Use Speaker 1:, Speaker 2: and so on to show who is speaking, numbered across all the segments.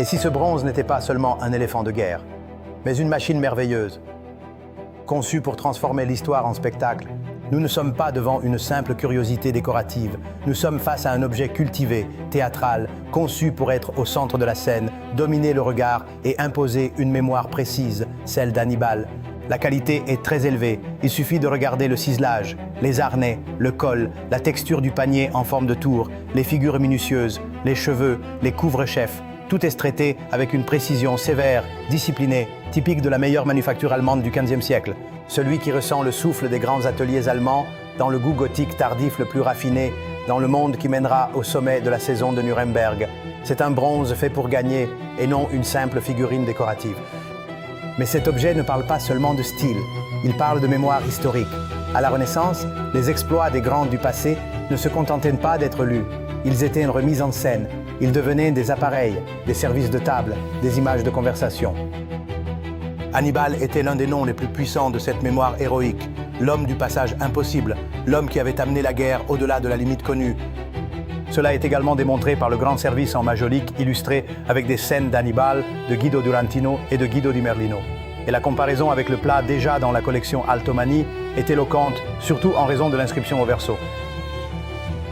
Speaker 1: Et si ce bronze n'était pas seulement un éléphant de guerre, mais une machine merveilleuse, conçue pour transformer l'histoire en spectacle, nous ne sommes pas devant une simple curiosité décorative, nous sommes face à un objet cultivé, théâtral, conçu pour être au centre de la scène, dominer le regard et imposer une mémoire précise, celle d'Hannibal. La qualité est très élevée, il suffit de regarder le ciselage, les harnais, le col, la texture du panier en forme de tour, les figures minutieuses, les cheveux, les couvre-chefs. Tout est traité avec une précision sévère, disciplinée, typique de la meilleure manufacture allemande du XVe siècle. Celui qui ressent le souffle des grands ateliers allemands, dans le goût gothique tardif le plus raffiné, dans le monde qui mènera au sommet de la saison de Nuremberg. C'est un bronze fait pour gagner et non une simple figurine décorative. Mais cet objet ne parle pas seulement de style, il parle de mémoire historique. À la Renaissance, les exploits des grands du passé ne se contentaient pas d'être lus. Ils étaient une remise en scène, ils devenaient des appareils, des services de table, des images de conversation. Hannibal était l'un des noms les plus puissants de cette mémoire héroïque, l'homme du passage impossible, l'homme qui avait amené la guerre au-delà de la limite connue. Cela est également démontré par le grand service en majolique illustré avec des scènes d'Hannibal, de Guido Durantino et de Guido di Merlino. Et la comparaison avec le plat déjà dans la collection Altomani est éloquente, surtout en raison de l'inscription au verso.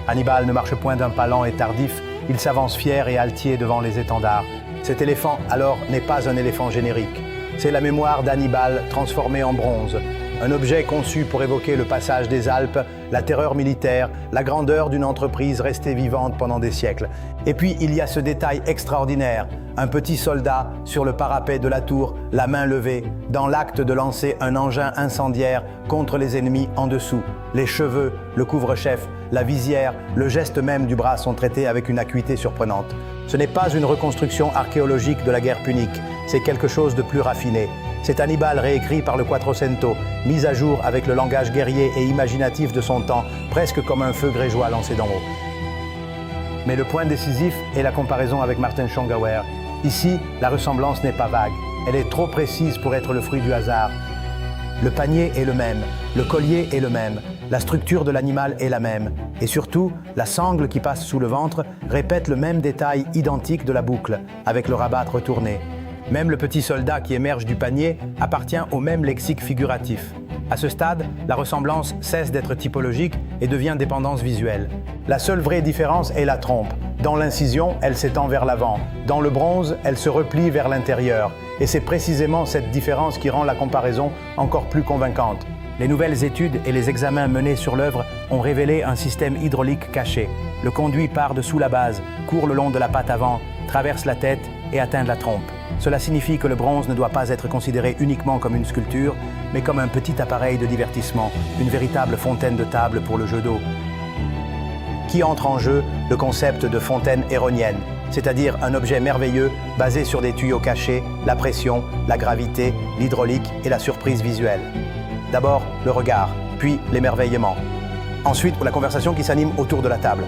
Speaker 1: Hannibal ne marche point d'un pas lent et tardif, il s'avance fier et altier devant les étendards. Cet éléphant, alors, n'est pas un éléphant générique. C'est la mémoire d'Hannibal transformée en bronze. Un objet conçu pour évoquer le passage des Alpes, la terreur militaire, la grandeur d'une entreprise restée vivante pendant des siècles. Et puis, il y a ce détail extraordinaire, un petit soldat sur le parapet de la tour, la main levée, dans l'acte de lancer un engin incendiaire contre les ennemis en dessous. Les cheveux, le couvre-chef, la visière, le geste même du bras sont traités avec une acuité surprenante. Ce n'est pas une reconstruction archéologique de la guerre punique, c'est quelque chose de plus raffiné. C'est Hannibal réécrit par le Quattrocento, mis à jour avec le langage guerrier et imaginatif de son temps, presque comme un feu grégeois lancé d'en haut. Mais le point décisif est la comparaison avec Martin Schongauer. Ici, la ressemblance n'est pas vague, elle est trop précise pour être le fruit du hasard. Le panier est le même, le collier est le même, la structure de l'animal est la même, et surtout, la sangle qui passe sous le ventre répète le même détail identique de la boucle, avec le rabat retourné. Même le petit soldat qui émerge du panier appartient au même lexique figuratif. À ce stade, la ressemblance cesse d'être typologique et devient dépendance visuelle. La seule vraie différence est la trompe. Dans l'incision, elle s'étend vers l'avant. Dans le bronze, elle se replie vers l'intérieur. Et c'est précisément cette différence qui rend la comparaison encore plus convaincante. Les nouvelles études et les examens menés sur l'œuvre ont révélé un système hydraulique caché. Le conduit part de sous la base, court le long de la patte avant, traverse la tête et atteint la trompe. Cela signifie que le bronze ne doit pas être considéré uniquement comme une sculpture, mais comme un petit appareil de divertissement, une véritable fontaine de table pour le jeu d'eau. Qui entre en jeu le concept de fontaine héronienne, c'est-à-dire un objet merveilleux basé sur des tuyaux cachés, la pression, la gravité, l'hydraulique et la surprise visuelle. D'abord, le regard, puis l'émerveillement. Ensuite, la conversation qui s'anime autour de la table.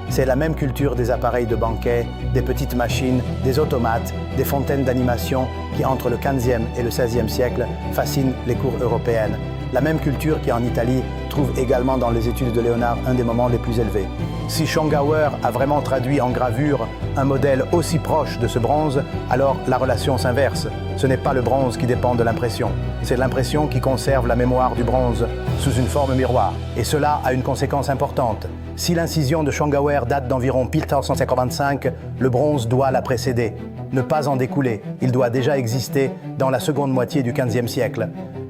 Speaker 1: C'est la même culture des appareils de banquet, des petites machines, des automates, des fontaines d'animation qui, entre le XVe et le XVIe siècle, fascinent les cours européennes. La même culture qui, en Italie, trouve également dans les études de Léonard un des moments les plus élevés. Si Schongauer a vraiment traduit en gravure un modèle aussi proche de ce bronze, alors la relation s'inverse. Ce n'est pas le bronze qui dépend de l'impression, c'est l'impression qui conserve la mémoire du bronze sous une forme miroir. Et cela a une conséquence importante. Si l'incision de Schongauer date d'environ 1355, le bronze doit la précéder. Ne pas en découler, il doit déjà exister dans la seconde moitié du XVe siècle.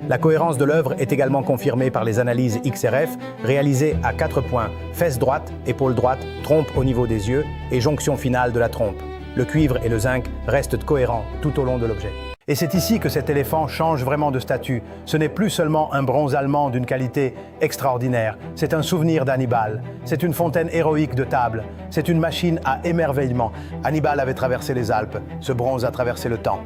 Speaker 1: La cohérence de l'œuvre est également confirmée par les analyses XRF réalisées à 4 points, fesse droite, épaule droite, trompe au niveau des yeux et jonction finale de la trompe. Le cuivre et le zinc restent cohérents tout au long de l'objet. Et c'est ici que cet éléphant change vraiment de statut. Ce n'est plus seulement un bronze allemand d'une qualité extraordinaire, c'est un souvenir d'Hannibal. C'est une fontaine héroïque de table, c'est une machine à émerveillement. Hannibal avait traversé les Alpes, ce bronze a traversé le temps.